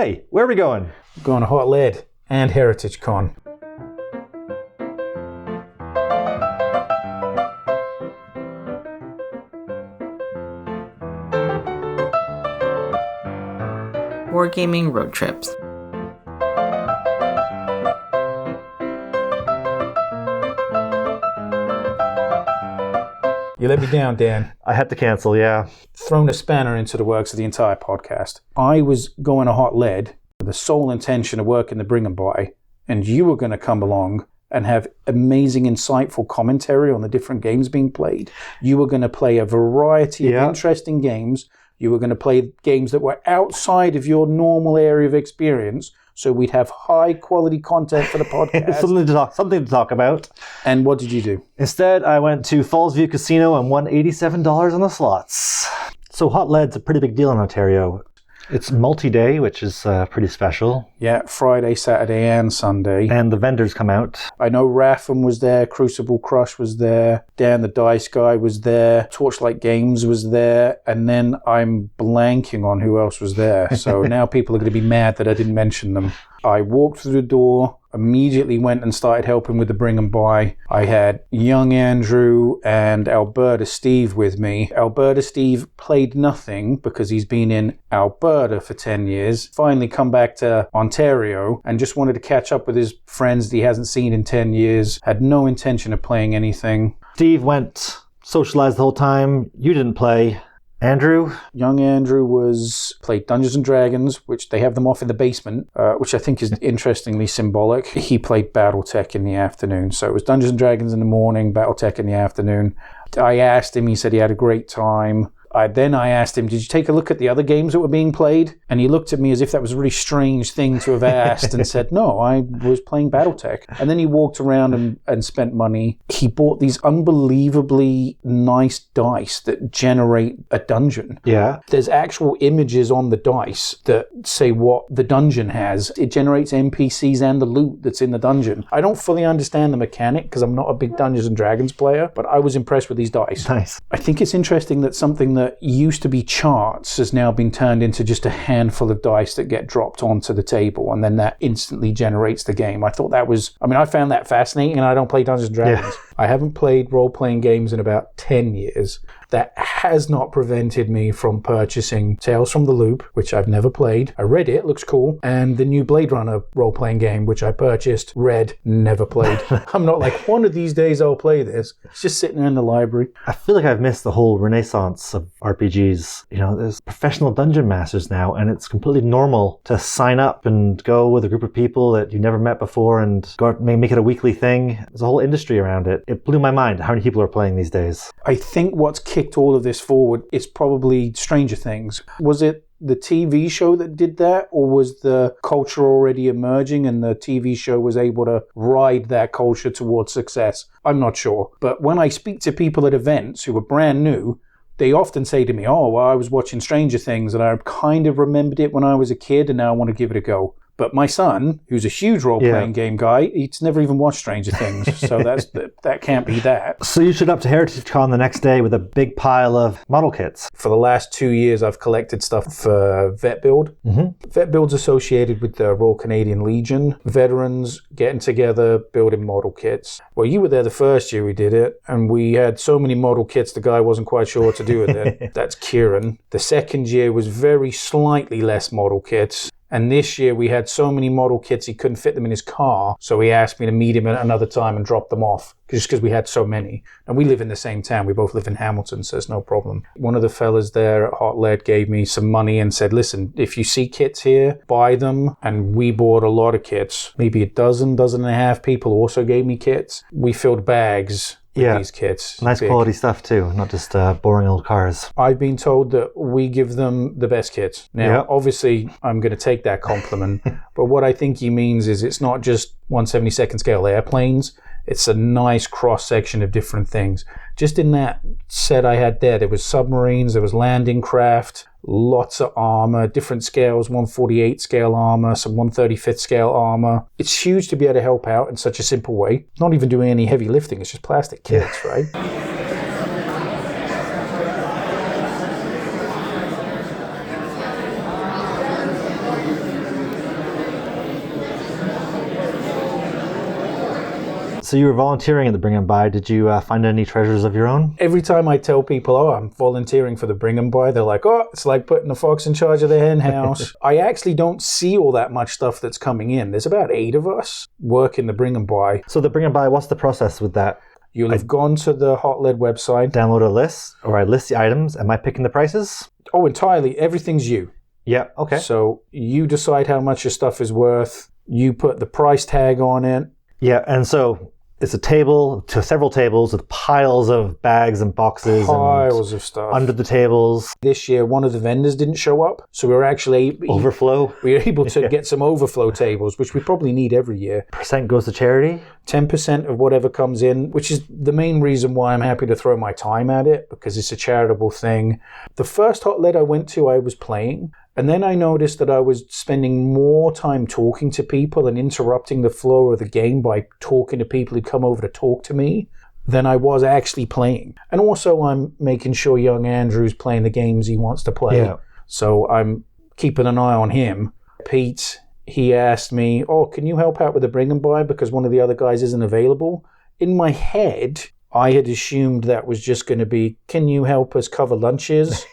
Hey, where are we going? We're going to Hotlead and Heritagecon. Wargaming Roadtrips. You let me down, Dan. I had to cancel, yeah. Thrown a spanner into the works of the entire podcast. I was going to Hotlead with the sole intention of working the bring and buy, and you were going to come along and have amazing, insightful commentary on the different games being played. You were going to play a variety of interesting games. You were going to play games that were outside of your normal area of experience, so we'd have high-quality content for the podcast. something to talk about. And what did you do? Instead, I went to Fallsview Casino and won $87 on the slots. So Hotlead's a pretty big deal in Ontario. It's multi-day, which is pretty special. Yeah, Friday, Saturday, and Sunday. And the vendors come out. I know Ratham was there, Crucible Crush was there, Dan the Dice Guy was there, Torchlight Games was there, and then I'm blanking on who else was there. So now people are going to be mad that I didn't mention them. I walked through the door, immediately went and started helping with the bring and buy. I had young Andrew and Alberta Steve with me. Alberta Steve played nothing because he's been in Alberta for 10 years, finally come back to Ontario and just wanted to catch up with his friends that he hasn't seen in 10 years, had no intention of playing anything. Steve went, socialized the whole time. You didn't play. Andrew? Young Andrew played Dungeons & Dragons, which they have them off in the basement, which I think is interestingly symbolic. He played Battletech in the afternoon. So it was Dungeons & Dragons in the morning, Battletech in the afternoon. I asked him, he said he had a great time. I asked him, did you take a look at the other games that were being played? And he looked at me as if that was a really strange thing to have asked and said, no, I was playing Battletech. And then he walked around and spent money. He bought these unbelievably nice dice that generate a dungeon. Yeah. There's actual images on the dice that say what the dungeon has. It generates NPCs and the loot that's in the dungeon. I don't fully understand the mechanic because I'm not a big Dungeons & Dragons player, but I was impressed with these dice. Nice. I think it's interesting that something that used to be charts has now been turned into just a handful of dice that get dropped onto the table and then that instantly generates the game. I thought I found that fascinating, and I don't play Dungeons & Dragons. Yeah. I haven't played role-playing games in about 10 years. That has not prevented me from purchasing Tales from the Loop, which I've never played. I read it, looks cool, and the new Blade Runner role-playing game, which I purchased, read, never played. I'm not like, one of these days I'll play this. It's just sitting in the library. I feel like I've missed the whole renaissance of RPGs. You know, there's professional dungeon masters now, and it's completely normal to sign up and go with a group of people that you never met before and go out, make it a weekly thing. There's a whole industry around it. It blew my mind how many people are playing these days. I think what's kicked all of this forward is probably Stranger Things. Was it the TV show that did that, or was the culture already emerging and the TV show was able to ride that culture towards success? I'm not sure. But when I speak to people at events who are brand new, they often say to me, oh, well, I was watching Stranger Things and I kind of remembered it when I was a kid and now I want to give it a go. But my son, who's a huge role-playing game guy, he's never even watched Stranger Things, so that can't be that. So you showed up to Heritagecon the next day with a big pile of model kits. For the last 2 years, I've collected stuff for Vet Build. Mm-hmm. Vet Build's associated with the Royal Canadian Legion. Veterans getting together, building model kits. Well, you were there the first year we did it, and we had so many model kits, the guy wasn't quite sure what to do with it. That's Kieran. The second year was very slightly less model kits. And this year we had so many model kits he couldn't fit them in his car, so he asked me to meet him at another time and drop them off, just because we had so many. And we live in the same town. We both live in Hamilton, so it's no problem. One of the fellas there at Hotlead gave me some money and said, listen, if you see kits here, buy them. And we bought a lot of kits. Maybe a dozen and a half people also gave me kits. We filled bags with these kits. Nice quality stuff too, not just boring old cars. I've been told that we give them the best kits. Now, obviously, I'm going to take that compliment, but what I think he means is it's not just 1/72nd scale airplanes. It's a nice cross-section of different things. Just in that set I had there was submarines, there was landing craft, lots of armor, different scales, 148 scale armor, some 135th scale armor. It's huge to be able to help out in such a simple way. Not even doing any heavy lifting, it's just plastic kits, right? So you were volunteering at the Bring 'em By. Did you find any treasures of your own? Every time I tell people, I'm volunteering for the Bring 'em By, they're like, it's like putting a fox in charge of the hen house. I actually don't see all that much stuff that's coming in. There's about 8 of us working the Bring 'em By. So the Bring 'em By, what's the process with that? You'll have gone to the Hotlead website. Download a list, or I list the items. Am I picking the prices? Oh, entirely. Everything's you. Yeah, okay. So you decide how much your stuff is worth. You put the price tag on it. Yeah, and so it's a table to several tables with piles of bags and boxes. Piles of stuff. Under the tables. This year, one of the vendors didn't show up. So we were actually... Overflow. We were able to get some overflow tables, which we probably need every year. Percent goes to charity? 10% of whatever comes in, which is the main reason why I'm happy to throw my time at it, because it's a charitable thing. The first Hotlead I went to, I was playing. And then I noticed that I was spending more time talking to people and interrupting the flow of the game by talking to people who'd come over to talk to me than I was actually playing. And also I'm making sure young Andrew's playing the games he wants to play. Yeah. So I'm keeping an eye on him. Pete, he asked me, can you help out with the Bring 'em By because one of the other guys isn't available? In my head, I had assumed that was just going to be, can you help us cover lunches?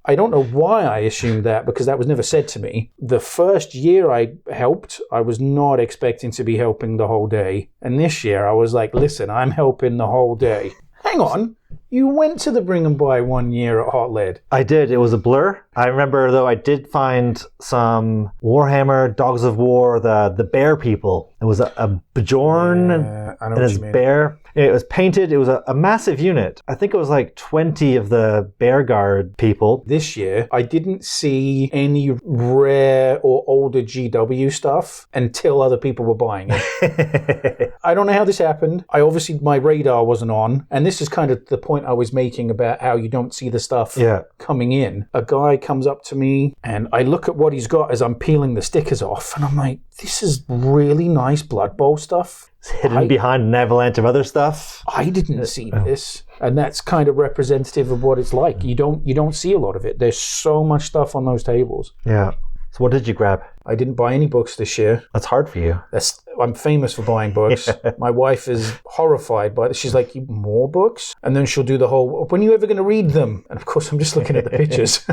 I don't know why I assumed that because that was never said to me. The first year I helped, I was not expecting to be helping the whole day. And this year I was like, listen, I'm helping the whole day. Hang on. You went to the Bring 'em By one year at Hotlead. I did. It was a blur. I remember, though, I did find some Warhammer, Dogs of War, the bear people. It was a Bjorn and his bear. It was painted. It was a massive unit. I think it was like 20 of the Bear Guard people. This year, I didn't see any rare or older GW stuff until other people were buying it. I don't know how this happened. My radar wasn't on. And this is kind of the point I was making about how you don't see the stuff coming in. A guy comes up to me and I look at what he's got as I'm peeling the stickers off. And I'm like, this is really nice Blood Bowl stuff. It's hidden behind an avalanche of other stuff. I didn't see this. And that's kind of representative of what it's like. You don't see a lot of it. There's so much stuff on those tables. Yeah. So what did you grab? I didn't buy any books this year. That's hard for you. I'm famous for buying books. My wife is horrified by it. She's like, more books? And then she'll do the whole, when are you ever going to read them? And of course, I'm just looking at the pictures.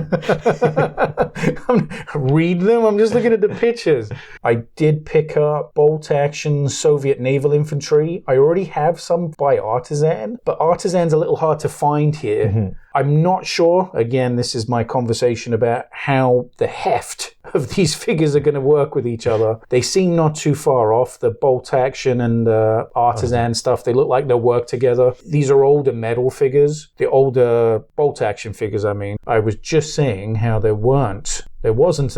Read them? I'm just looking at the pictures. I did pick up Bolt Action Soviet Naval Infantry. I already have some by Artisan, but Artisan's a little hard to find here. Mm-hmm. I'm not sure. Again, this is my conversation about how the heft of these figures are going to work with each other. They seem not too far off. The Bolt Action and the Artisan stuff, they look like they'll work together. These are older metal figures. The older Bolt Action figures, I mean. I was just saying how there wasn't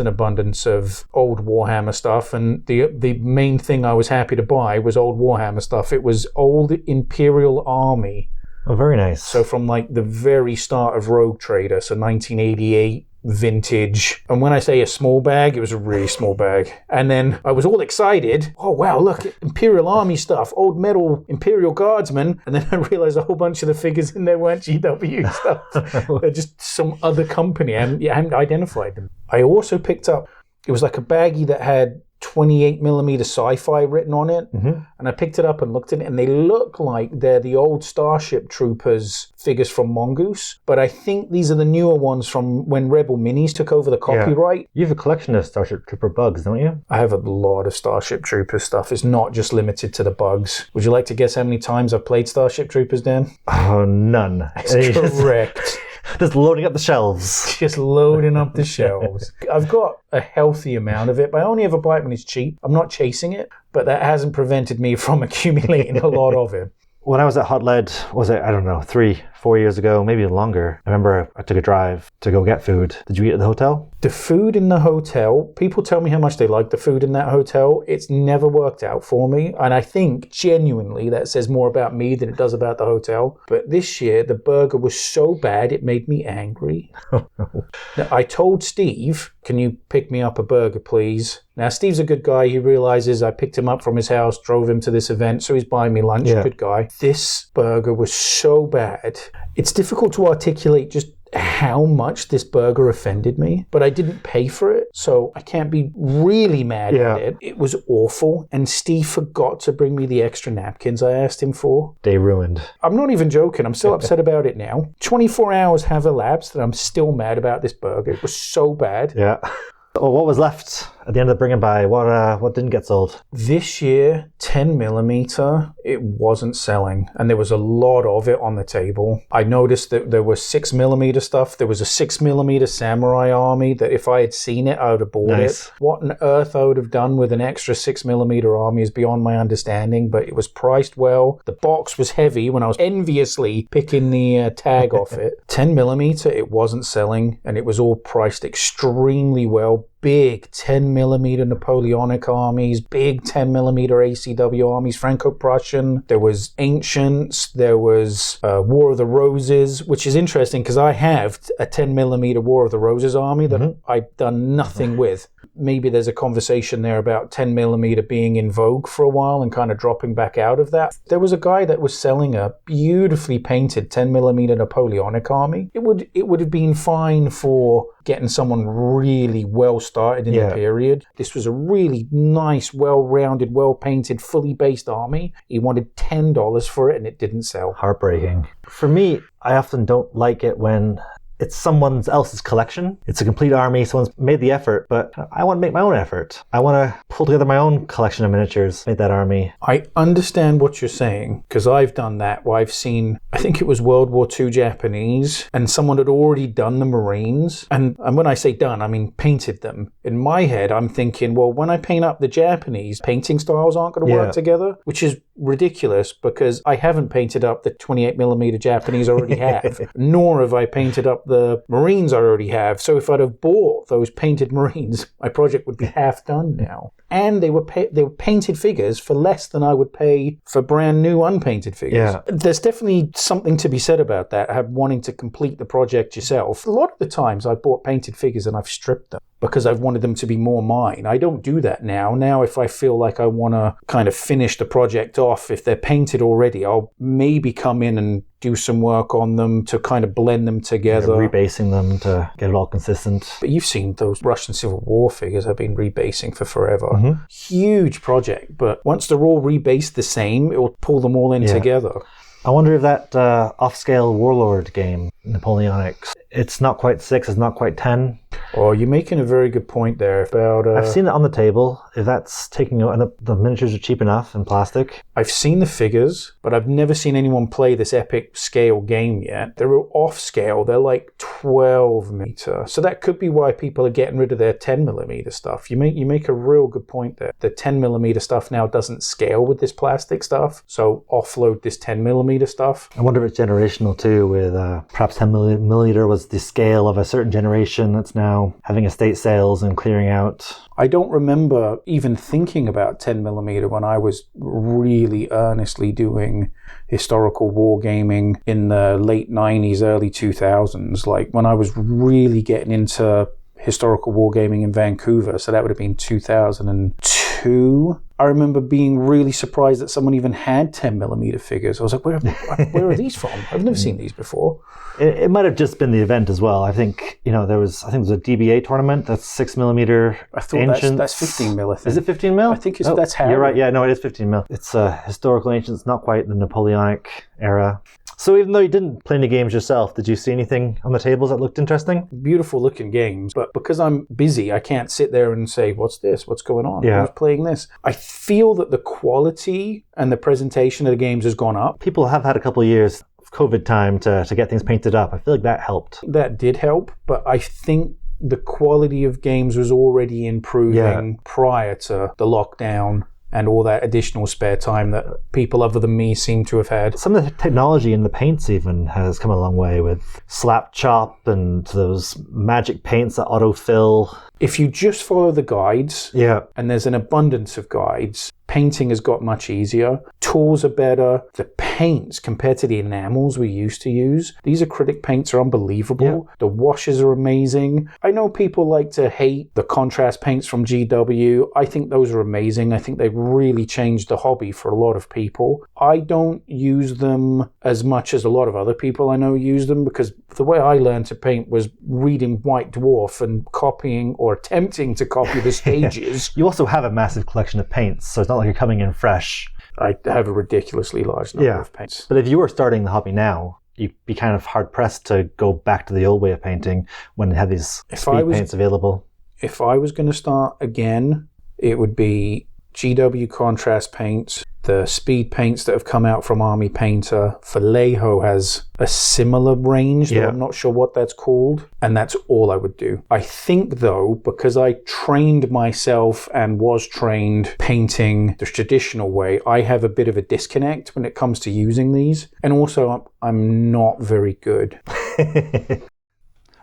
an abundance of old Warhammer stuff, and the main thing I was happy to buy was old Warhammer stuff. It was old Imperial Army. Oh, very nice. So from like the very start of Rogue Trader, so 1988 vintage. And when I say a small bag, it was a really small bag. And then I was all excited. Oh, wow, look, Imperial Army stuff, old metal Imperial Guardsmen. And then I realized a whole bunch of the figures in there weren't GW stuff. They're just some other company. I hadn't identified them. I also picked up, it was like a baggie that had 28mm sci-fi written on it. Mm-hmm. And I picked it up and looked at it, and they look like they're the old Starship Troopers figures from Mongoose. But I think these are the newer ones from when Rebel Minis took over the copyright. Yeah. You have a collection of Starship Trooper bugs, don't you? I have a lot of Starship Troopers stuff. It's not just limited to the bugs. Would you like to guess how many times I've played Starship Troopers, Dan? Oh, none. That's correct. Just loading up the shelves. Just loading up the shelves. I've got a healthy amount of it, but I only ever buy it when it's cheap. I'm not chasing it, but that hasn't prevented me from accumulating a lot of it. When I was at Hotlead, was it, 3-4 years ago, maybe longer, I remember I took a drive to go get food. Did you eat at the hotel? The food in the hotel, people tell me how much they like the food in that hotel. It's never worked out for me. And I think genuinely that says more about me than it does about the hotel. But this year, the burger was so bad, it made me angry. Now, I told Steve, can you pick me up a burger, please? Now, Steve's a good guy. He realizes I picked him up from his house, drove him to this event, so he's buying me lunch. Yeah. Good guy. This burger was so bad. It's difficult to articulate just how much this burger offended me, but I didn't pay for it, so I can't be really mad at it. It was awful, and Steve forgot to bring me the extra napkins I asked him for. Day ruined. I'm not even joking. I'm still upset about it now. 24 hours have elapsed, and I'm still mad about this burger. It was so bad. Yeah. Oh, what was left at the end of the bring-in buy? What didn't get sold? This year, 10mm, it wasn't selling, and there was a lot of it on the table. I noticed that there was 6mm stuff. There was a 6mm Samurai Army that if I had seen it, I would have bought it. What on earth I would have done with an extra 6mm Army is beyond my understanding, but it was priced well. The box was heavy when I was enviously picking the tag off it. 10mm, it wasn't selling, and it was all priced extremely well. Big 10mm Napoleonic armies, big 10mm ACW armies, Franco-Prussian. There was Ancients. There was War of the Roses, which is interesting because I have a 10mm War of the Roses army that I've done nothing with. Maybe there's a conversation there about 10mm being in vogue for a while and kind of dropping back out of that. There was a guy that was selling a beautifully painted 10mm Napoleonic army. It would have been fine for getting someone really well started in the period. This was a really nice, well-rounded, well-painted, fully based army. He wanted $10 for it and it didn't sell. Heartbreaking. For me, I often don't like it when it's someone else's collection. It's a complete army. Someone's made the effort, but I want to make my own effort. I want to pull together my own collection of miniatures, make that army. I understand what you're saying, because I've done that. Where I've seen, I think it was World War II Japanese, and someone had already done the Marines. And when I say done, I mean painted them. In my head, I'm thinking, well, when I paint up the Japanese, painting styles aren't going to work together, which is ridiculous because I haven't painted up the 28mm Japanese I already have, nor have I painted up the Marines I already have. So if I'd have bought those painted Marines, my project would be half done now. And they were painted figures for less than I would pay for brand new unpainted figures. Yeah. There's definitely something to be said about that, wanting to complete the project yourself. A lot of the times I bought painted figures and I've stripped them because I've wanted them to be more mine. I don't do that now. Now if I feel like I want to kind of finish the project off, if they're painted already, I'll maybe come in and do some work on them to kind of blend them together. Rebasing them to get it all consistent. But you've seen those Russian Civil War figures I've been rebasing for forever. Huge project, but once they're all rebased the same, it will pull them all in together. I wonder if that off-scale Warlord game, Napoleonics, it's not quite 6, it's not quite 10. Oh, you're making a very good point there about... I've seen it on the table. If that's taking... And the miniatures are cheap enough in plastic. I've seen the figures, but I've never seen anyone play this epic scale game yet. They're off scale. They're like 12mm. So that could be why people are getting rid of their 10mm stuff. You make a real good point there. The 10mm stuff now doesn't scale with this plastic stuff, so offload this 10mm stuff. I wonder if it's generational too, with perhaps 10mm was the scale of a certain generation that's now having estate sales and clearing out. I don't remember even thinking about 10mm when I was really earnestly doing historical wargaming in the late 90s, early 2000s. Like when I was really getting into historical wargaming in Vancouver, so that would have been 2002. I remember being really surprised that someone even had 10mm figures. I was like, where are these from? I've never seen these before. It might have just been the event as well. I think there was a DBA tournament that's 6mm. I thought that's 15mm. I think. Is it 15mm? I think that's how. You're right. Yeah, no, it is 15mm. It's historical ancients, not quite the Napoleonic era. So even though you didn't play any games yourself, did you see anything on the tables that looked interesting? Beautiful looking games, but because I'm busy, I can't sit there and say, what's this? What's going on? Yeah. Who's playing this? I feel that the quality and the presentation of the games has gone up. People have had a couple of years of COVID time to get things painted up. I feel like that helped. That did help, but I think the quality of games was already improving prior to the lockdown and all that additional spare time that people other than me seem to have had. Some of the technology in the paints even has come a long way with slap chop and those magic paints that autofill. If you just follow the guides, and there's an abundance of guides, painting has got much easier. Tools are better. The paints compared to the enamels we used to use, these acrylic paints are unbelievable. Yeah. The washes are amazing. I know people like to hate the contrast paints from GW. I think those are amazing. I think they've really changed the hobby for a lot of people. I don't use them as much as a lot of other people I know use them, because the way I learned to paint was reading White Dwarf and copying or attempting to copy the stages. You also have a massive collection of paints, so it's not like you're coming in fresh. I have a ridiculously large number of paints. But if you were starting the hobby now, you'd be kind of hard-pressed to go back to the old way of painting when you have these speed paints available. If I was going to start again, it would be GW contrast paints, the speed paints that have come out from Army Painter. Vallejo has a similar range, though I'm not sure what that's called, and that's all I would do. I think, though, because I trained myself and was trained painting the traditional way, I have a bit of a disconnect when it comes to using these, and also I'm not very good.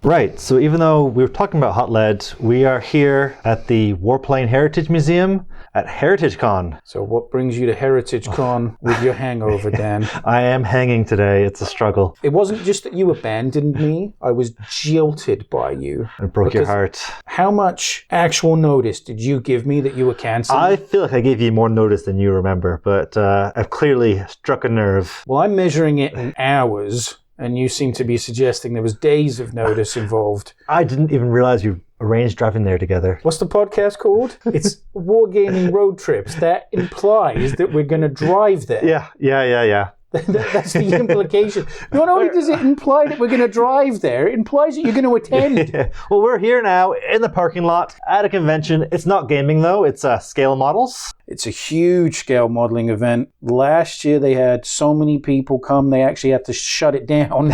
Right, so even though we were talking about Hotlead, we are here at the Warplane Heritage Museum at Heritagecon. So what brings you to Heritagecon with your hangover, Dan? I am hanging today. It's a struggle. It wasn't just that you abandoned me. I was jilted by you. It broke your heart. How much actual notice did you give me that you were cancelling? I feel like I gave you more notice than you remember, but I've clearly struck a nerve. Well, I'm measuring it in hours, and you seem to be suggesting there was days of notice involved. I didn't even realize you arranged driving there together. What's the podcast called? It's Wargaming Roadtrips. That implies that we're going to drive there. Yeah. That's the implication. Not only does it imply that we're going to drive there, it implies that you're going to attend. Yeah. Well, we're here now in the parking lot at a convention. It's not gaming, though. It's scale models. It's a huge scale modeling event. Last year they had so many people come, they actually had to shut it down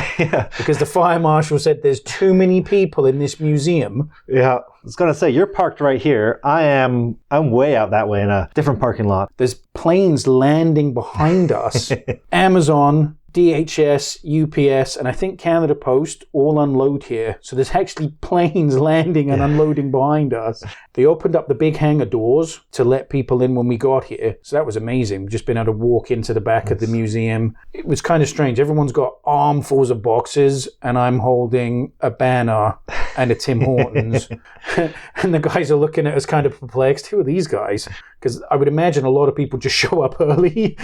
because the fire marshal said there's too many people in this museum. Yeah, I was going to say, you're parked right here. I'm way out that way in a different parking lot. There's planes landing behind us. Amazon, DHS, UPS, and I think Canada Post all unload here. So there's actually planes landing and unloading behind us. They opened up the big hangar doors to let people in when we got here. So that was amazing. We've just been able to walk into the back of the museum. It was kind of strange. Everyone's got armfuls of boxes, and I'm holding a banner and a Tim Hortons. And the guys are looking at us kind of perplexed. Who are these guys? Because I would imagine a lot of people just show up early.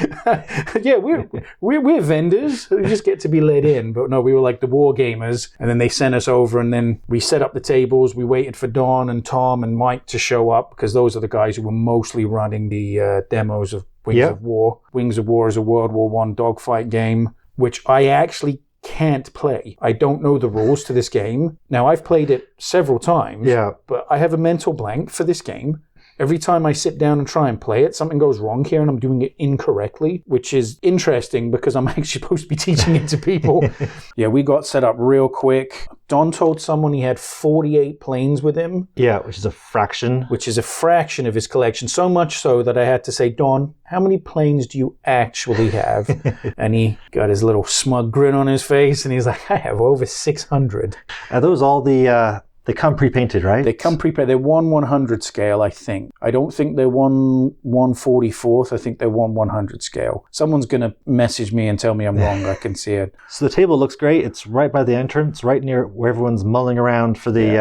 Yeah, we're vendors. We just get to be let in. But no, we were like the war gamers. And then they sent us over, and then we set up the tables. We waited for Don and Tom and Mike to show up, because those are the guys who were mostly running the demos of Wings of War. Wings of War is a World War I dogfight game, which I actually can't play. I don't know the rules to this game. Now, I've played it several times, but I have a mental blank for this game. Every time I sit down and try and play it, something goes wrong here and I'm doing it incorrectly, which is interesting because I'm actually supposed to be teaching it to people. Yeah, we got set up real quick. Don told someone he had 48 planes with him. Yeah, which is a fraction. Which is a fraction of his collection. So much so that I had to say, Don, how many planes do you actually have? And he got his little smug grin on his face and he's like, I have over 600. Are those all the... They come pre-painted, right? They come pre-painted. They're 1/100 scale, I think. I don't think they're 1/144th. I think they're 1/100 scale. Someone's going to message me and tell me I'm wrong. I can see it. So the table looks great. It's right by the entrance, right near where everyone's mulling around for the,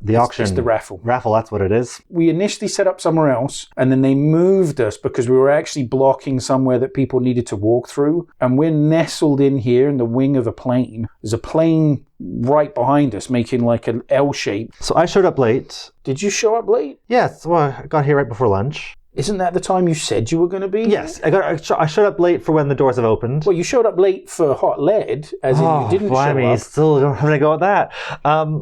the auction? It's the raffle. Raffle, that's what it is. We initially set up somewhere else, and then they moved us because we were actually blocking somewhere that people needed to walk through. And we're nestled in here in the wing of a plane. There's a plane right behind us making like an L shape. So I showed up late. Did you show up late? Yes, well, I got here right before lunch. Isn't that the time you said you were going to be? Yes, I showed up late for when the doors have opened. Well, you showed up late for Hotlead, as in you didn't show up. Still don't have to go with that.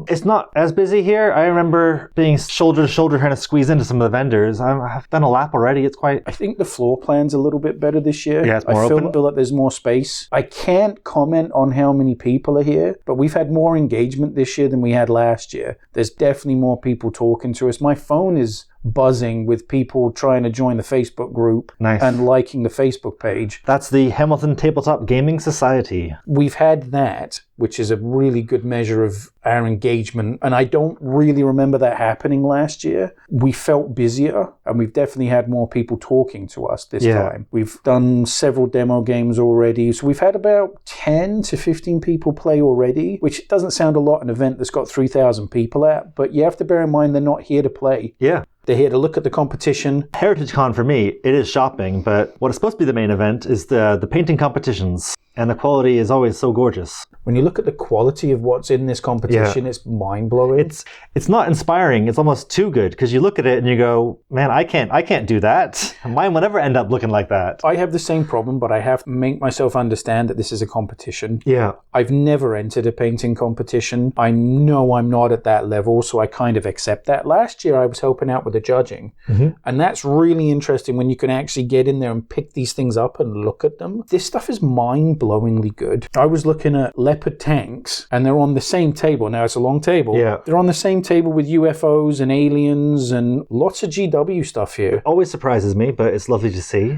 It's not as busy here. I remember being shoulder to shoulder trying to squeeze into some of the vendors. I've done a lap already. It's quite... I think the floor plan's a little bit better this year. Yeah, it's more open. I feel like there's more space. I can't comment on how many people are here, but we've had more engagement this year than we had last year. There's definitely more people talking to us. My phone is buzzing with people trying to join the Facebook group and liking the Facebook page. That's the Hamilton Tabletop Gaming Society. We've had that, which is a really good measure of our engagement. And I don't really remember that happening last year. We felt busier, and we've definitely had more people talking to us this time. We've done several demo games already. So we've had about 10 to 15 people play already, which doesn't sound a lot, an event that's got 3,000 people at, but you have to bear in mind they're not here to play. Yeah. They're here to look at the competition. Heritagecon for me, it is shopping, but what is supposed to be the main event is the painting competitions. And the quality is always so gorgeous. When you look at the quality of what's in this competition, it's mind-blowing. It's not inspiring. It's almost too good, because you look at it and you go, man, I can't do that. Mine will never end up looking like that. I have the same problem, but I have to make myself understand that this is a competition. Yeah. I've never entered a painting competition. I know I'm not at that level, so I kind of accept that. Last year, I was helping out with the judging. Mm-hmm. And that's really interesting when you can actually get in there and pick these things up and look at them. This stuff is mind-blowingly good. I was looking at Leopard tanks, and they're on the same table. Now, it's a long table. Yeah. They're on the same table with UFOs and aliens and lots of GW stuff here. It always surprises me, but it's lovely to see.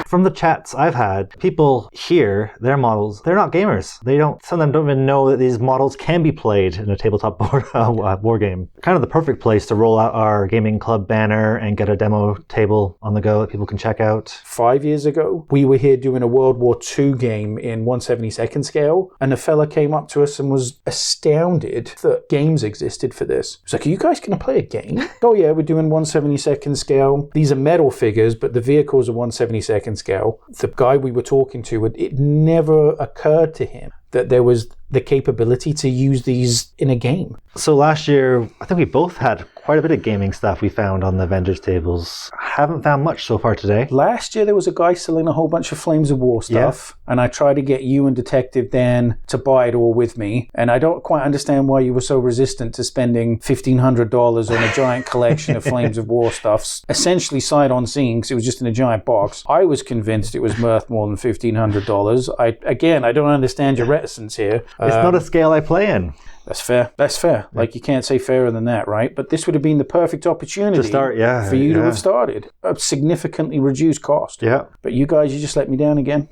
From the chats I've had, people here, their models, they're not gamers. Some of them don't even know that these models can be played in a tabletop war game. Kind of the perfect place to roll out our gaming club banner and get a demo table on the go that people can check out. 5 years ago, we were here doing a World War II game in 1/72nd scale, and a fella came up to us and was astounded that games existed for this. He was like, are you guys going to play a game? Oh yeah, we're doing 1/72nd scale. These are metal figures, but the vehicles are 1/72nd scale. The guy we were talking to, it never occurred to him that there was the capability to use these in a game. So last year, I think we both had quite a bit of gaming stuff we found on the vendors' tables. Haven't found much so far today. Last year, there was a guy selling a whole bunch of Flames of War stuff, and I tried to get you and Detective Dan to buy it all with me, and I don't quite understand why you were so resistant to spending $1,500 on a giant collection of Flames of War stuff, essentially sight unseen, because it was just in a giant box. I was convinced it was worth more than $1,500. I don't understand your reticence here. It's not a scale I play in. That's fair. That's fair. Like, you can't say fairer than that, right? But this would have been the perfect opportunity to start, for you to have started. A significantly reduced cost. Yeah. But you guys, you just let me down again.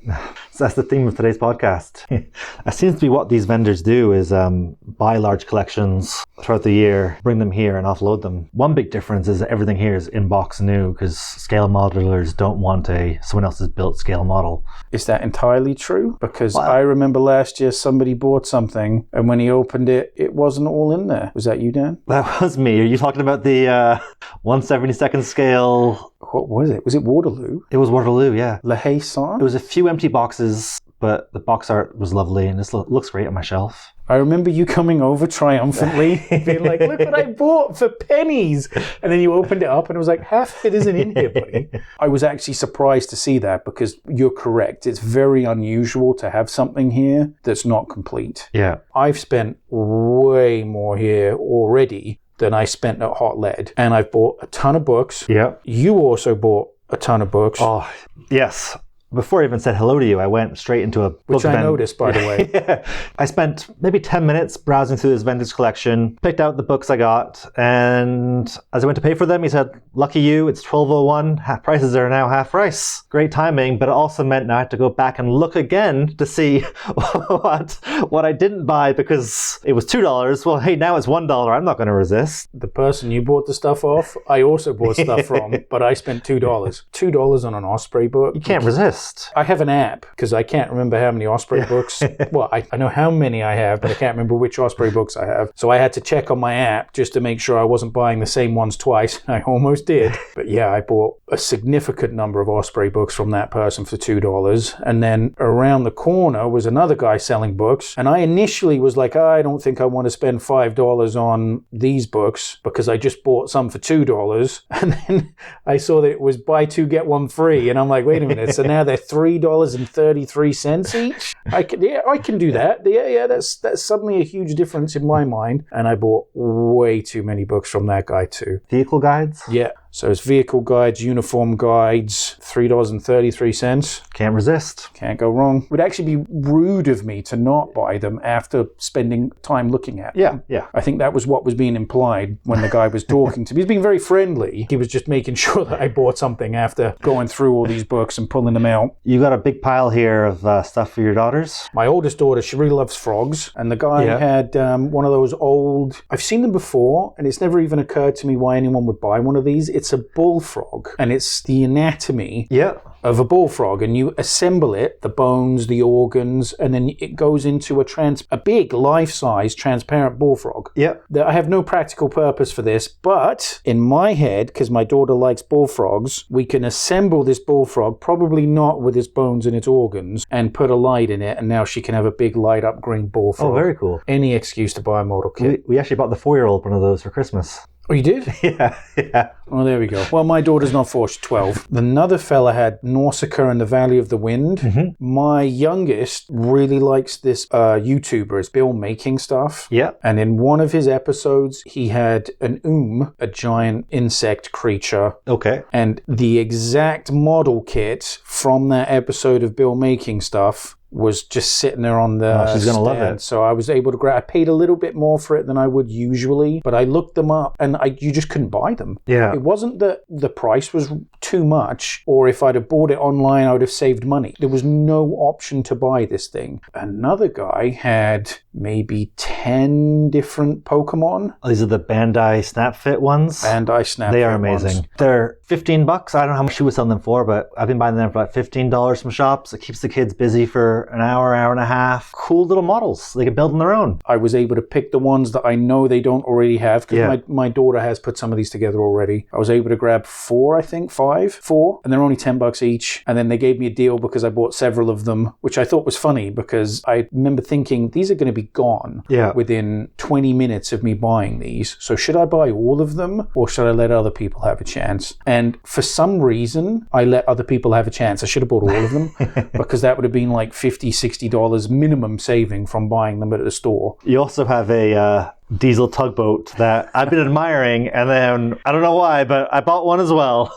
So that's the theme of today's podcast. That seems to be what these vendors do, is buy large collections throughout the year, bring them here and offload them. One big difference is that everything here is in-box new, because scale modelers don't want someone else's built scale model. Is that entirely true? Because I remember last year somebody bought something, and when he opened it, it wasn't all in there. Was that you, Dan? That was me. Are you talking about the 1/72nd scale? What was it? Was it Waterloo? It was Waterloo, yeah. La Haye-Saint? It was a few empty boxes, but the box art was lovely, and this looks great on my shelf. I remember you coming over triumphantly, being like, look what I bought for pennies. And then you opened it up and it was like, half of it isn't in here, buddy. I was actually surprised to see that, because you're correct. It's very unusual to have something here that's not complete. Yeah. I've spent way more here already than I spent at Hotlead. And I've bought a ton of books. Yeah. You also bought a ton of books. Oh, yes. Before I even said hello to you, I went straight into a book Which I noticed, by the way. Yeah. I spent maybe 10 minutes browsing through this vendor's collection, picked out the books I got, and as I went to pay for them, he said, lucky you, it's 12:01, prices are now half price. Great timing, but it also meant now I had to go back and look again to see what I didn't buy, because it was $2. Well, hey, now it's $1. I'm not going to resist. The person you bought the stuff off, I also bought stuff from, but I spent $2. $2 on an Osprey book. You can't resist. I have an app, because I can't remember how many Osprey books. Well, I know how many I have, but I can't remember which Osprey books I have. So I had to check on my app just to make sure I wasn't buying the same ones twice. I almost did. But yeah, I bought a significant number of Osprey books from that person for $2. And then around the corner was another guy selling books. And I initially was like, I don't think I want to spend $5 on these books, because I just bought some for $2. And then I saw that it was buy two, get one free. And I'm like, wait a minute. So now they're $3.33 each. I can do that. Yeah, that's suddenly a huge difference in my mind. And I bought way too many books from that guy too. Vehicle guides? Yeah. So it's vehicle guides, uniform guides, $3.33. Can't resist. Can't go wrong. It would actually be rude of me to not buy them after spending time looking at them. Yeah. I think that was what was being implied when the guy was talking to me. He was being very friendly. He was just making sure that I bought something after going through all these books and pulling them out. You got a big pile here of stuff for your daughters? My oldest daughter, she really loves frogs. And the guy had one of those old... I've seen them before, and it's never even occurred to me why anyone would buy one of these. It's a bullfrog, and it's the anatomy of a bullfrog, and you assemble it, the bones, the organs, and then it goes into a big life-size transparent bullfrog. I have no practical purpose for this, but in my head, because my daughter likes bullfrogs, we can assemble this bullfrog, probably not with its bones and its organs, and put a light in it, and now she can have a big light-up green bullfrog. Oh, very cool. Any excuse to buy a model kit. We actually bought the 4-year-old one of those for Christmas. Oh, you did? Yeah. Oh, there we go. Well, my daughter's not 4, she's 12. Another fella had Nausicaa and the Valley of the Wind. Mm-hmm. My youngest really likes this YouTuber. It's Bill making stuff. Yeah. And in one of his episodes, he had a giant insect creature. Okay. And the exact model kit from that episode of Bill making stuff was just sitting there on the she's gonna love it. So I was able to grab. I paid a little bit more for it than I would usually, but I looked them up and you just couldn't buy them. Yeah. It wasn't that the price was too much, or if I'd have bought it online, I would have saved money. There was no option to buy this thing. Another guy had maybe 10 different Pokemon. These are the Bandai SnapFit ones. Bandai SnapFit They are amazing. ones. They're $15. I don't know how much she was selling them for, but I've been buying them for like $15 from shops. It keeps the kids busy for an hour and a half. Cool little models. They can build on their own. I was able to pick the ones that I know they don't already have, because my daughter has put some of these together already. I was able to grab 4, and they're only $10 each. And then they gave me a deal because I bought several of them, which I thought was funny because I remember thinking these are going to be gone within 20 minutes of me buying these. So should I buy all of them, or should I let other people have a chance? And for some reason, I let other people have a chance. I should have bought all of them because that would have been like $50, $60 minimum saving from buying them at the store. You also have a diesel tugboat that I've been admiring, and then I don't know why, but I bought one as well.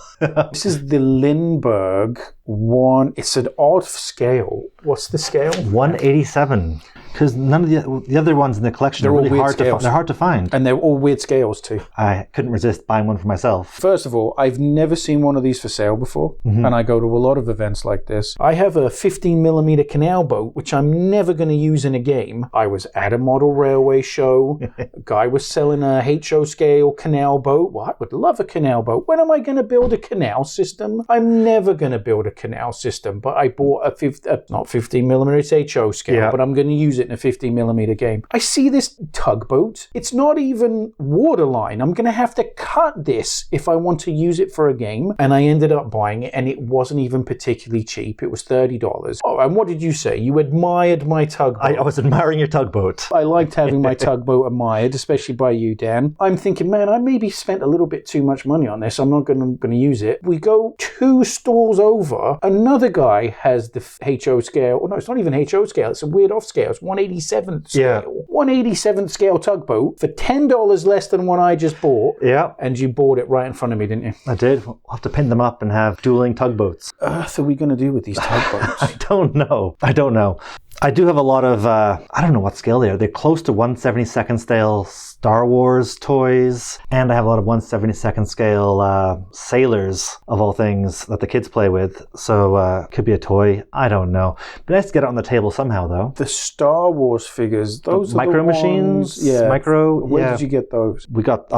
This is the Lindbergh one. It's an odd scale. What's the scale? 187. Because none of the other ones in the collection are really hard to find. They're hard to find. And they're all weird scales too. I couldn't resist buying one for myself. First of all, I've never seen one of these for sale before. Mm-hmm. And I go to a lot of events like this. I have a 15mm canal boat, which I'm never going to use in a game. I was at a model railway show. A guy was selling a HO scale canal boat. Well, I would love a canal boat. When am I going to build a canal system? I'm never going to build a canal system. But I bought not 15mm, it's HO scale, but I'm going to use it in a 15mm game. I see this tugboat. It's not even waterline. I'm going to have to cut this if I want to use it for a game. And I ended up buying it, and it wasn't even particularly cheap. It was $30. Oh, and what did you say? You admired my tugboat. I was admiring your tugboat. I liked having my tugboat admired, especially by you, Dan. I'm thinking, man, I maybe spent a little bit too much money on this. I'm not going to use it. We go 2 stores over. Another guy has the HO scale. Oh, no, it's not even HO scale. It's a weird off scale. It's 187th scale. Yeah. 187th scale tugboat for $10 less than one I just bought. Yeah. And you bought it right in front of me, didn't you? I did. We'll have to pin them up and have dueling tugboats. What on earth are we going to do with these tugboats? I don't know. I do have a lot of, I don't know what scale they are. They're close to 1/72nd scale Star Wars toys, and I have a lot of 1/72nd scale sailors, of all things, that the kids play with. So could be a toy. I don't know. But nice to get it on the table somehow, though. The Star Wars figures, those the are micro the machines? ones, yeah. Where did you get those? We got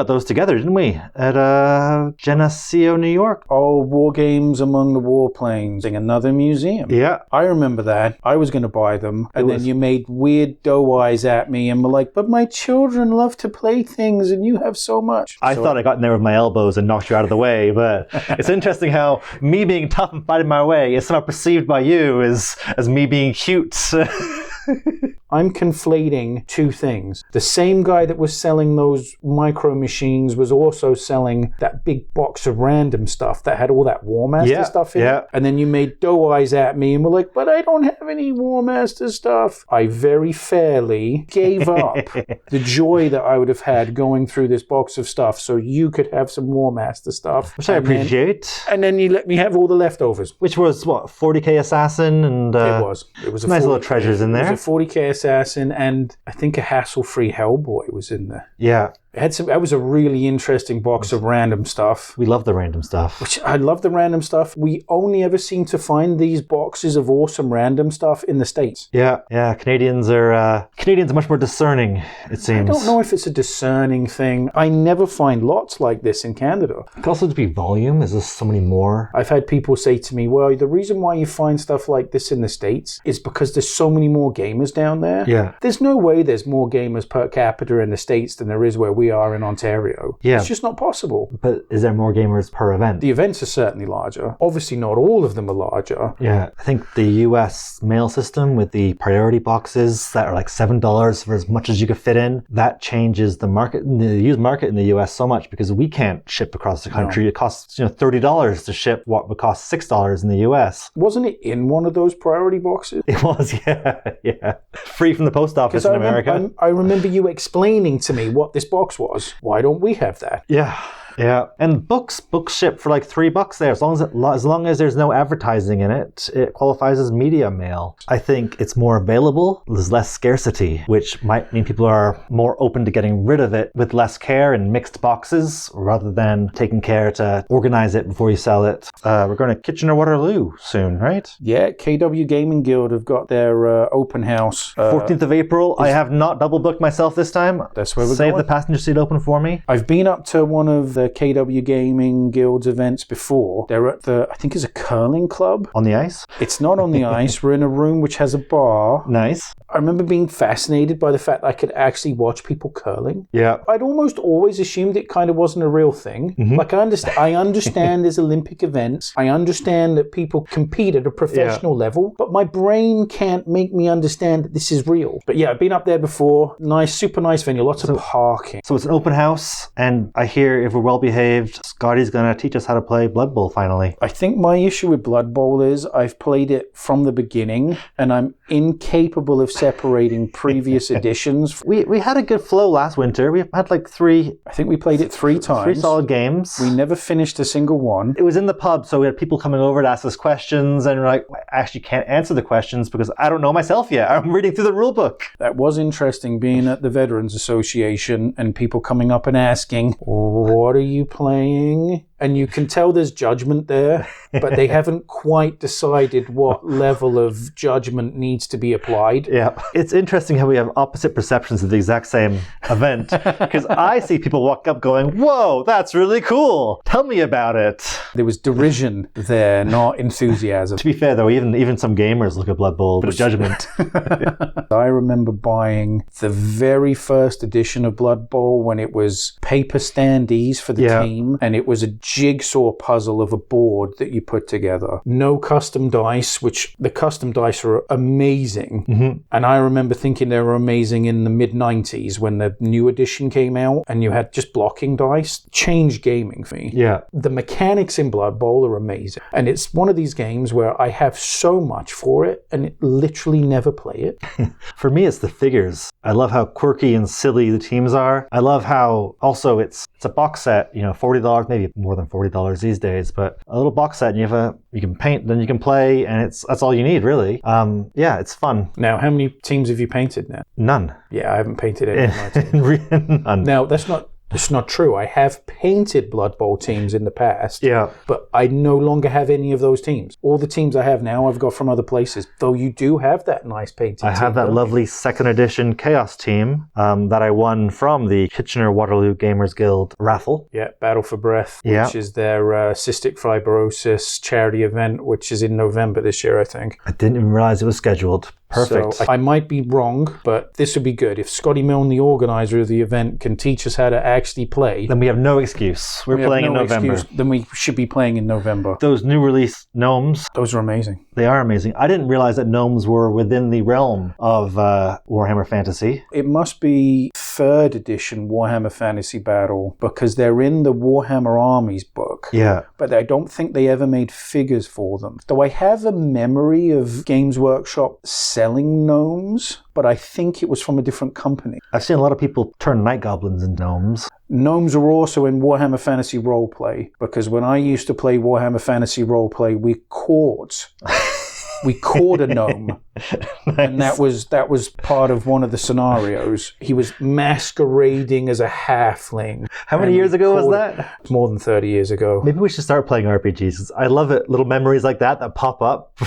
those together, didn't we? At Geneseo, New York. Oh, War Games Among the Warplanes, in another museum. Yeah. I remember that. I was going to buy them, and then you made weird doe eyes at me and were like, but my children love to play things and you have so much. I thought I got in there with my elbows and knocked you out of the way, but it's interesting how me being tough and fighting my way is somehow perceived by you as me being cute. I'm conflating two things. The same guy that was selling those micro machines was also selling that big box of random stuff that had all that War Master stuff in it. And then you made doe eyes at me and were like, but I don't have any War Master stuff. I very fairly gave up the joy that I would have had going through this box of stuff so you could have some War Master stuff. Which I appreciate. And then you let me have all the leftovers. Which was, what, 40k Assassin? And It was a nice little treasures in there. It was a 40k Assassin, and I think a hassle-free Hellboy was in there. Yeah. That was a really interesting box of random stuff. We love the random stuff. Which I love the random stuff. We only ever seem to find these boxes of awesome random stuff in the States. Yeah. Canadians are much more discerning, it seems. I don't know if it's a discerning thing. I never find lots like this in Canada. It could also be volume. Is there so many more? I've had people say to me, well, the reason why you find stuff like this in the States is because there's so many more gamers down there. Yeah. There's no way there's more gamers per capita in the States than there is where we are in Ontario. Yeah. It's just not possible. But is there more gamers per event? The events are certainly larger. Obviously, not all of them are larger. Yeah. I think the US mail system with the priority boxes that are like $7 for as much as you could fit in, that changes the market, the used market in the US so much because we can't ship across the country. No. It costs $30 to ship what would cost $6 in the US. Wasn't it in one of those priority boxes? It was, yeah. Free from the post office in America. I remember you explaining to me what this box was. Why don't we have that? Yeah, and books ship for like $3 there. As long as there's no advertising in it, it qualifies as media mail. I think it's more available. There's less scarcity, which might mean people are more open to getting rid of it with less care in mixed boxes rather than taking care to organize it before you sell it. We're going to Kitchener-Waterloo soon, right? Yeah, KW Gaming Guild have got their open house. 14th of April. I have not double booked myself this time. That's where we're Save going. the passenger seat open for me. I've been up to one of the KW Gaming Guild's events before. They're at I think it's a curling club. On the ice? It's not on the ice. We're in a room which has a bar. Nice. I remember being fascinated by the fact that I could actually watch people curling. Yeah. I'd almost always assumed it kind of wasn't a real thing. Mm-hmm. Like I understand there's Olympic events. I understand that people compete at a professional level, but my brain can't make me understand that this is real. But yeah, I've been up there before. Nice, super nice venue. Lots of parking. So it's an open house, and I hear if we're well behaved, Scotty's going to teach us how to play Blood Bowl finally. I think my issue with Blood Bowl is I've played it from the beginning, and I'm incapable of separating previous editions. We had a good flow last winter. We had like three. I think we played it 3 times. 3 solid games. We never finished a single one. It was in the pub, so we had people coming over to ask us questions, and we're like, I actually can't answer the questions because I don't know myself yet. I'm reading through the rule book. That was interesting being at the Veterans Association and people coming up and asking, what are you playing? And you can tell there's judgment there, but they haven't quite decided what level of judgment needs to be applied. Yeah. It's interesting how we have opposite perceptions of the exact same event. Because I see people walk up going, whoa, that's really cool. Tell me about it. There was derision there, not enthusiasm. To be fair, though, even some gamers look at Blood Bowl with judgment. I remember buying the very first edition of Blood Bowl when it was paper standees for the team, and it was a jigsaw puzzle of a board that you put together. No custom dice, which the custom dice are amazing. Mm-hmm. And I remember thinking they were amazing in the mid-90s when the new edition came out and you had just blocking dice. Changed gaming for me. Yeah. The mechanics in Blood Bowl are amazing. And it's one of these games where I have so much for it and literally never play it. For me, it's the figures. I love how quirky and silly the teams are. I love how also it's a box set, $40, maybe more than $40 these days, but a little box set, and you can paint, then you can play, and that's all you need, really. Yeah, it's fun. Now, how many teams have you painted now? None. Yeah, I haven't painted any of my teams. None. Now, that's not true. I have painted Blood Bowl teams in the past, but I no longer have any of those teams. All the teams I have now I've got from other places, though you do have that nice painted I have that lovely 2nd edition Chaos team that I won from the Kitchener-Waterloo Gamers Guild raffle. Yeah, Battle for Breath, which is their cystic fibrosis charity event, which is in November this year, I think. I didn't even realize it was scheduled. Perfect. So I might be wrong, but this would be good. If Scotty Milne, the organizer of the event, can teach us how to actually play, Then we have no excuse. We're playing in November. Then we should be playing in November. Those new release gnomes, Those are amazing. they are amazing. I didn't realize that gnomes were within the realm of Warhammer Fantasy. It must be 3rd edition Warhammer Fantasy Battle because they're in the Warhammer Armies book. Yeah. But I don't think they ever made figures for them. Though I have a memory of Games Workshop selling gnomes, but I think it was from a different company. I've seen a lot of people turn night goblins into gnomes. Gnomes are also in Warhammer Fantasy Roleplay because when I used to play Warhammer Fantasy Roleplay, we caught a gnome. Nice. And that was part of one of the scenarios. He was masquerading as a halfling. How many years ago was that? More than 30 years ago. Maybe we should start playing RPGs. I love it. Little memories like that pop up.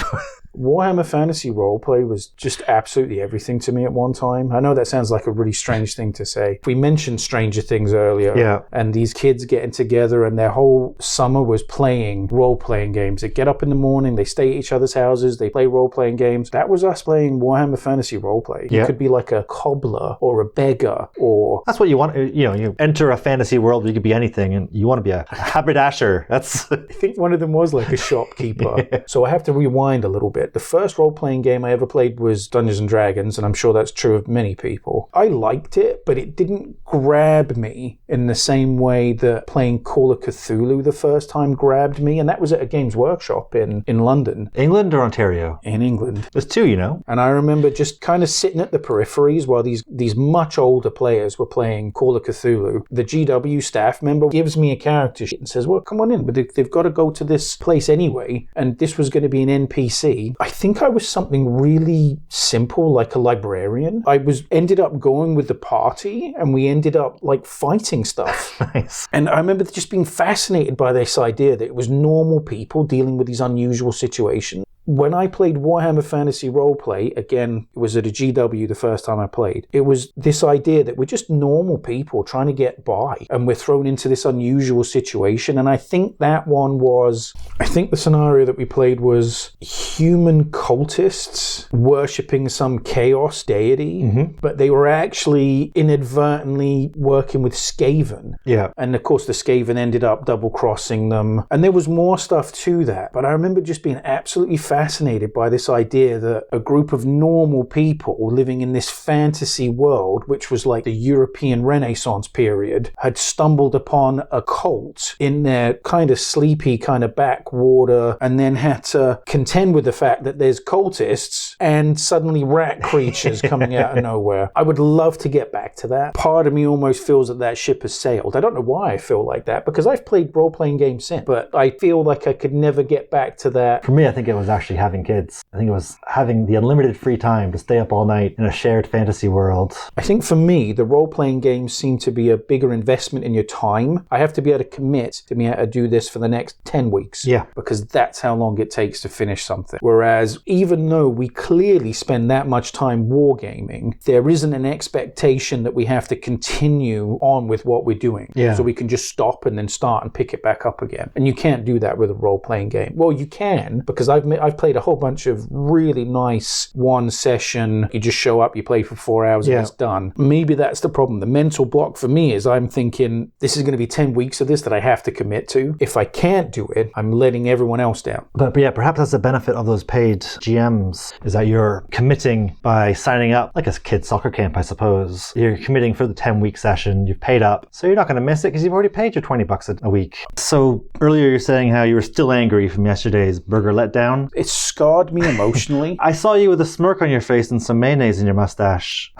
Warhammer Fantasy Roleplay was just absolutely everything to me at one time. I know that sounds like a really strange thing to say. We mentioned Stranger Things earlier. Yeah. And these kids getting together and their whole summer was playing role-playing games. They get up in the morning, they stay at each other's houses, they play role-playing games. That was us playing Warhammer Fantasy Roleplay. Yeah. You could be like a cobbler or a beggar or... That's what you want. You enter a fantasy world, you could be anything, and you want to be a haberdasher. That's... I think one of them was like a shopkeeper. Yeah. So I have to rewind a little bit. The first role-playing game I ever played was Dungeons & Dragons, and I'm sure that's true of many people. I liked it, but it didn't grab me in the same way that playing Call of Cthulhu the first time grabbed me, and that was at a Games Workshop in London. England or Ontario? In England. There's two, you know. And I remember just kind of sitting at the peripheries while these much older players were playing Call of Cthulhu. The GW staff member gives me a character sheet and says, well, come on in, but they've got to go to this place anyway, and this was going to be an NPC. I think I was something really simple, like a librarian. I ended up going with the party, and we ended up like fighting stuff. Nice. And I remember just being fascinated by this idea that it was normal people dealing with these unusual situations. When I played Warhammer Fantasy Roleplay, again, it was at a GW the first time I played, it was this idea that we're just normal people trying to get by, and we're thrown into this unusual situation. And I think the scenario that we played was human cultists worshipping some chaos deity, but they were actually inadvertently working with Skaven. Yeah. And of course the Skaven ended up double-crossing them. And there was more stuff to that. But I remember just being absolutely fascinated by this idea that a group of normal people living in this fantasy world, which was like the European Renaissance period, had stumbled upon a cult in their kind of sleepy kind of backwater, and then had to contend with the fact that there's cultists and suddenly rat creatures coming out of nowhere. I would love to get back to that. Part of me almost feels that ship has sailed. I don't know why I feel like that, because I've played role-playing games since, but I feel like I could never get back to that. For me, I think it was actually having kids. I think it was having the unlimited free time to stay up all night in a shared fantasy world. I think for me, the role-playing games seem to be a bigger investment in your time. I have to be able to commit to be able to do this for the next 10 weeks. Yeah. Because that's how long it takes to finish something. Whereas, even though we clearly spend that much time wargaming, there isn't an expectation that we have to continue on with what we're doing. Yeah. So we can just stop and then start and pick it back up again. And you can't do that with a role-playing game. Well, you can, because I've played a whole bunch of really nice one session. You just show up, you play for 4 hours, and it's done. Maybe that's the problem. The mental block for me is I'm thinking this is going to be 10 weeks of this that I have to commit to. If I can't do it, I'm letting everyone else down. But yeah, perhaps that's the benefit of those paid GMs, is that you're committing by signing up, like a kid's soccer camp, I suppose. You're committing for the 10-week session, you've paid up, so you're not going to miss it because you've already paid your $20 a week. So earlier you're saying how you were still angry from yesterday's burger letdown. It scarred me emotionally. I saw you with a smirk on your face and some mayonnaise in your mustache.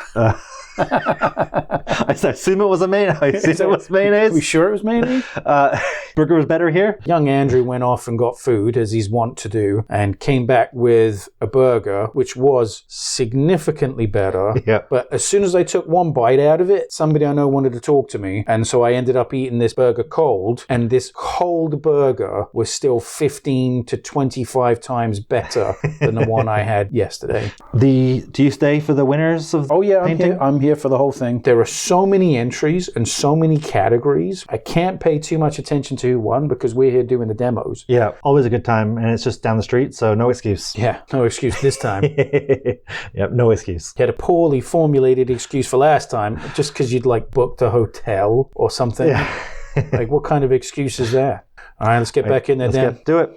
I assume it was mayonnaise. Are we sure it was mayonnaise? Burger was better here? Young Andrew went off and got food, as he's wont to do, and came back with a burger, which was significantly better. Yeah. But as soon as I took one bite out of it, somebody I know wanted to talk to me, and so I ended up eating this burger cold, and this cold burger was still 15 to 25 times better than the one I had yesterday. Do you stay for the winners of Oh yeah, painting? I'm here for the whole thing. There are so many entries and so many categories. I can't pay too much attention to one because we're here doing the demos. Yeah, always a good time, and it's just down the street, so no excuse. Yeah, no excuse this time. Yep, no excuse. You had a poorly formulated excuse for last time, just because you'd like booked a hotel or something. Yeah. Like, what kind of excuse is that? All right, let's get back in there, Dan. Do it.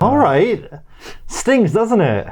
All right. Stings, doesn't it?